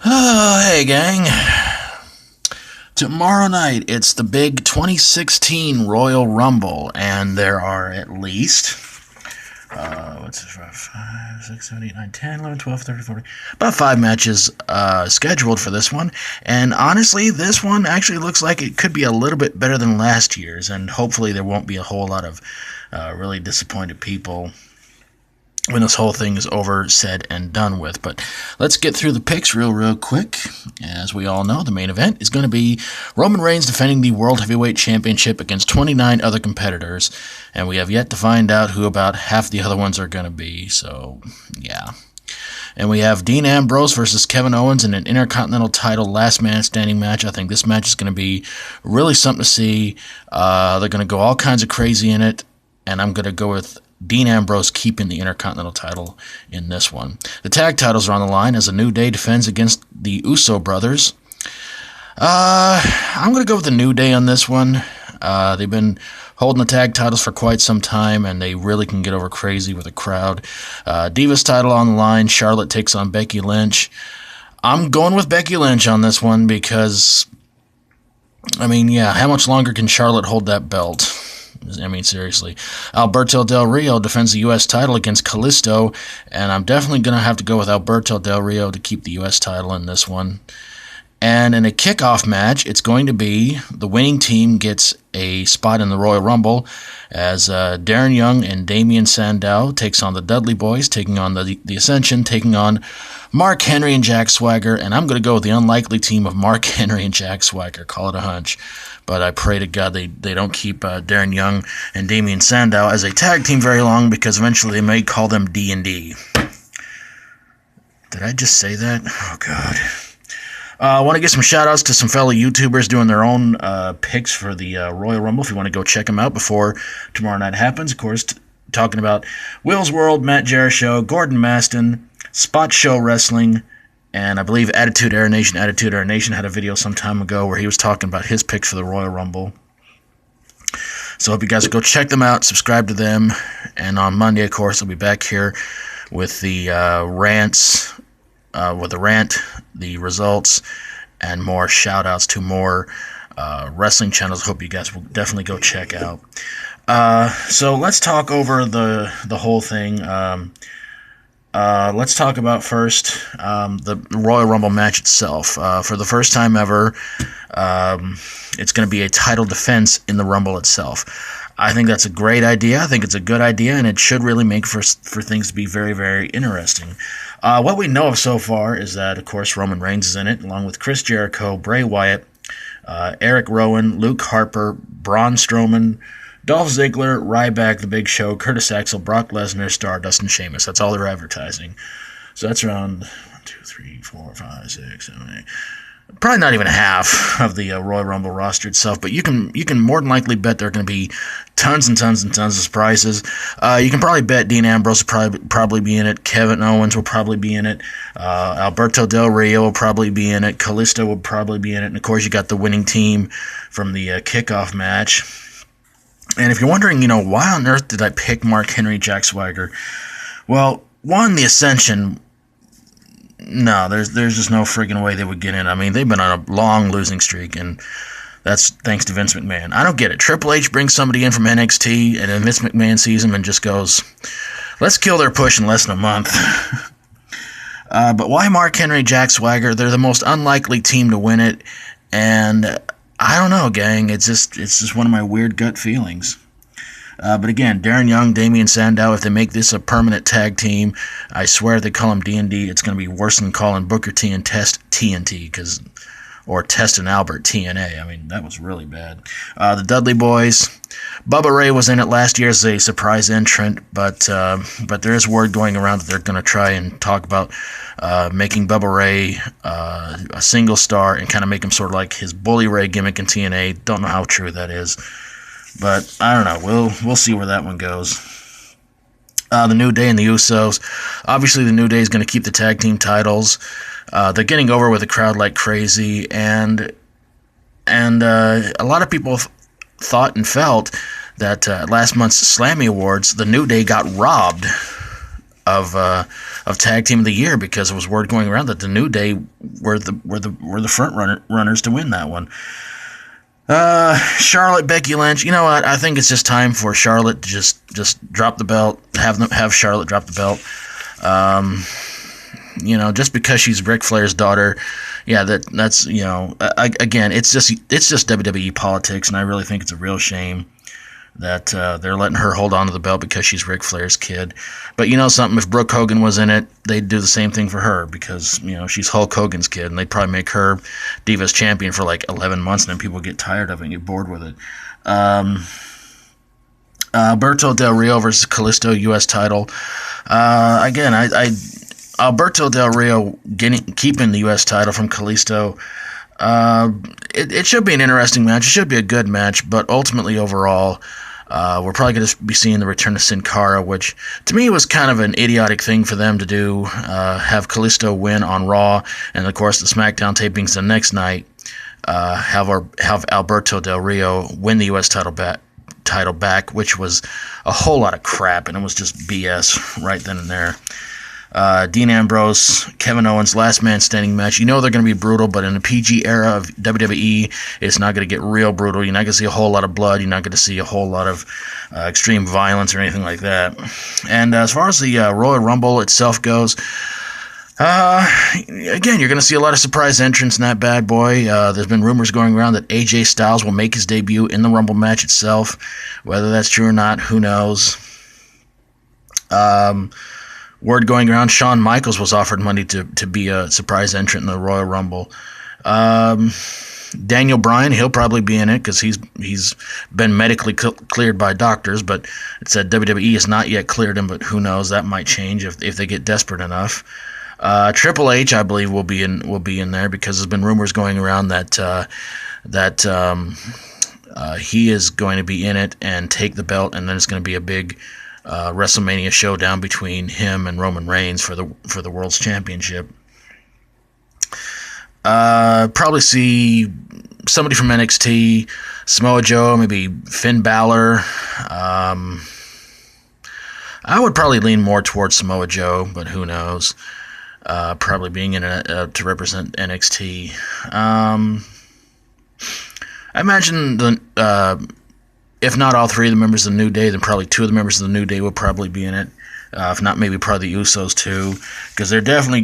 Oh, hey, gang. Tomorrow night, it's the big 2016 Royal Rumble, and there are at least, 5, 6, 7, 8, 9, 10, 11, 12, 13, 14, about 5 matches scheduled for this one. And honestly, this one actually looks like it could be a little bit better than last year's, and hopefully there won't be a whole lot of really disappointed people when this whole thing is over, said, and done with. But let's get through the picks real quick. As we all know, the main event is going to be Roman Reigns defending the World Heavyweight Championship against 29 other competitors, and we have yet to find out who about half the other ones are going to be, so yeah. And we have Dean Ambrose versus Kevin Owens in an Intercontinental title last man standing match. I think this match is going to be really something to see. They're going to go all kinds of crazy in it, and I'm going to go with Dean Ambrose keeping the Intercontinental title in this one. The tag titles are on the line as a New Day defends against the Uso brothers. I'm going to go with the New Day on this one. They've been holding the tag titles for quite some time, and they really can get over crazy with a crowd. Divas title on the line. Charlotte takes on Becky Lynch. I'm going with Becky Lynch on this one because, I mean, yeah, how much longer can Charlotte hold that belt? I mean, seriously. Alberto Del Rio defends the U.S. title against Kalisto, and I'm definitely going to have to go with Alberto Del Rio to keep the U.S. title in this one. And in a kickoff match, it's going to be the winning team gets a spot in the Royal Rumble as Darren Young and Damian Sandow takes on the Dudley Boys, taking on the Ascension, taking on Mark Henry and Jack Swagger, and I'm going to go with the unlikely team of Mark Henry and Jack Swagger. Call it a hunch. But I pray to God they don't keep Darren Young and Damian Sandow as a tag team very long, because eventually they may call them D&D. Did I just say that? Oh, God. I want to give some shout-outs to some fellow YouTubers doing their own picks for the Royal Rumble. If you want to go check them out before tomorrow night happens. Of course, talking about Will's World, Matt Jerishow, Gordon Maston, SpotShow Wrestling, and I believe Attituderanation. Attituderanation had a video some time ago where he was talking about his picks for the Royal Rumble. So I hope you guys will go check them out, subscribe to them, and on Monday, of course, I'll be back here with the rants, the results, and more shout-outs to more wrestling channels. Hope you guys will definitely go check out. So let's talk over the whole thing. Let's talk about first the Royal Rumble match itself. For the first time ever, it's going to be a title defense in the Rumble itself. I think that's a great idea. I think it's a good idea, and it should really make for things to be very, very interesting. What we know of so far is that, of course, Roman Reigns is in it, along with Chris Jericho, Bray Wyatt, Eric Rowan, Luke Harper, Braun Strowman, Dolph Ziggler, Ryback, The Big Show, Curtis Axel, Brock Lesnar, Stardust, and Sheamus. That's all they're advertising. So that's around 1, 2, 3, 4, 5, 6, 7, 8. Probably not even half of the Royal Rumble roster itself, but you can more than likely bet there are going to be tons and tons and tons of surprises. You can probably bet Dean Ambrose will probably be in it. Kevin Owens will probably be in it. Alberto Del Rio will probably be in it. Kalisto will probably be in it. And, of course, you got the winning team from the kickoff match. And if you're wondering, why on earth did I pick Mark Henry, Jack Swagger? Well, one, the Ascension, no, there's just no friggin' way they would get in. I mean, they've been on a long losing streak, and that's thanks to Vince McMahon. I don't get it. Triple H brings somebody in from NXT, and then Vince McMahon sees him and just goes, let's kill their push in less than a month. But why Mark Henry, Jack Swagger? They're the most unlikely team to win it, and I don't know, gang. It's just one of my weird gut feelings. But again, Darren Young, Damian Sandow, if they make this a permanent tag team, I swear if they call them D&D, it's going to be worse than calling Booker T and Test TNT, or Test and Albert TNA. I mean, that was really bad. The Dudley Boys. Bubba Ray was in it last year as a surprise entrant, but there is word going around that they're going to try and talk about making Bubba Ray a single star and kind of make him sort of like his Bully Ray gimmick in TNA. Don't know how true that is, but I don't know. We'll see where that one goes. The New Day and the Usos. Obviously, the New Day is going to keep the tag team titles. They're getting over with the crowd like crazy, and a lot of people thought and felt that last month's Slammy Awards, the New Day got robbed of Tag Team of the Year, because it was word going around that the New Day were the front runners to win that one. Charlotte, Becky Lynch. You know what? I think it's just time for Charlotte to just drop the belt. Have Charlotte drop the belt. Just because she's Ric Flair's daughter. Yeah, that's again, it's just WWE politics, and I really think it's a real shame that they're letting her hold on to the belt because she's Ric Flair's kid. But you know something, if Brooke Hogan was in it, they'd do the same thing for her, because she's Hulk Hogan's kid, and they'd probably make her Divas champion for like 11 months, and then people get tired of it and get bored with it. Alberto Del Rio versus Kalisto, U.S. title. Again, Alberto Del Rio keeping the U.S. title from Kalisto. It should be an interesting match. It should be a good match, but ultimately, overall, we're probably going to be seeing the return of Sin Cara, which to me was kind of an idiotic thing for them to do. Have Kalisto win on Raw, and of course the SmackDown tapings the next night. Have Alberto Del Rio win the U.S. title back, which was a whole lot of crap, and it was just BS right then and there. Dean Ambrose, Kevin Owens, last man standing match. They're going to be brutal, but in the PG era of WWE, it's not going to get real brutal. You're not going to see a whole lot of blood. You're not going to see a whole lot of extreme violence or anything like that. And as far as the Royal Rumble itself goes, again, you're going to see a lot of surprise entrants in that bad boy. There's been rumors going around that AJ Styles will make his debut in the Rumble match itself. Whether that's true or not, who knows? Word going around, Shawn Michaels was offered money to be a surprise entrant in the Royal Rumble. Daniel Bryan, he'll probably be in it because he's been medically cleared by doctors, but it said WWE has not yet cleared him, but who knows, that might change if they get desperate enough. Triple H, I believe, will be in there, because there's been rumors going around that he is going to be in it and take the belt, and then it's going to be a big WrestleMania showdown between him and Roman Reigns for the World's Championship. Probably see somebody from NXT, Samoa Joe, maybe Finn Balor. I would probably lean more towards Samoa Joe, but who knows? Probably being in to represent NXT. I imagine if not all three of the members of the New Day, then probably two of the members of the New Day will probably be in it. If not, maybe probably the Usos too, because there's definitely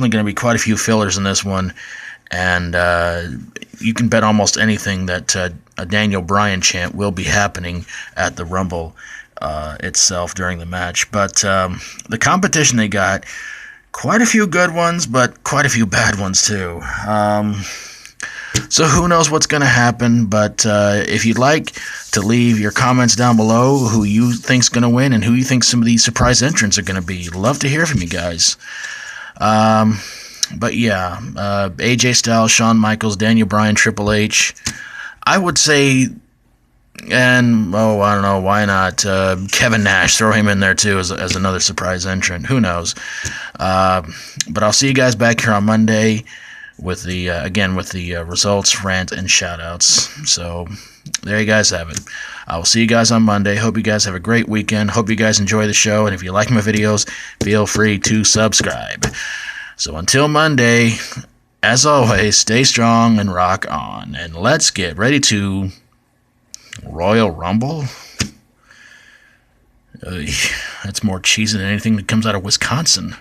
going to be quite a few fillers in this one, and you can bet almost anything that a Daniel Bryan chant will be happening at the Rumble itself during the match. But the competition they got, quite a few good ones, but quite a few bad ones too. So who knows what's going to happen, but if you'd like to leave your comments down below, who you think's going to win and who you think some of these surprise entrants are going to be. Love to hear from you guys. But yeah, AJ Styles, Shawn Michaels, Daniel Bryan, Triple H. I would say, and I don't know, why not Kevin Nash? Throw him in there too as another surprise entrant. Who knows? But I'll see you guys back here on Monday with the results, rant, and shoutouts. So there you guys have it. I will see you guys on Monday. Hope you guys have a great weekend. Hope you guys enjoy the show. And if you like my videos, feel free to subscribe. So until Monday, as always, stay strong and rock on. And let's get ready to Royal Rumble. That's more cheesy than anything that comes out of Wisconsin.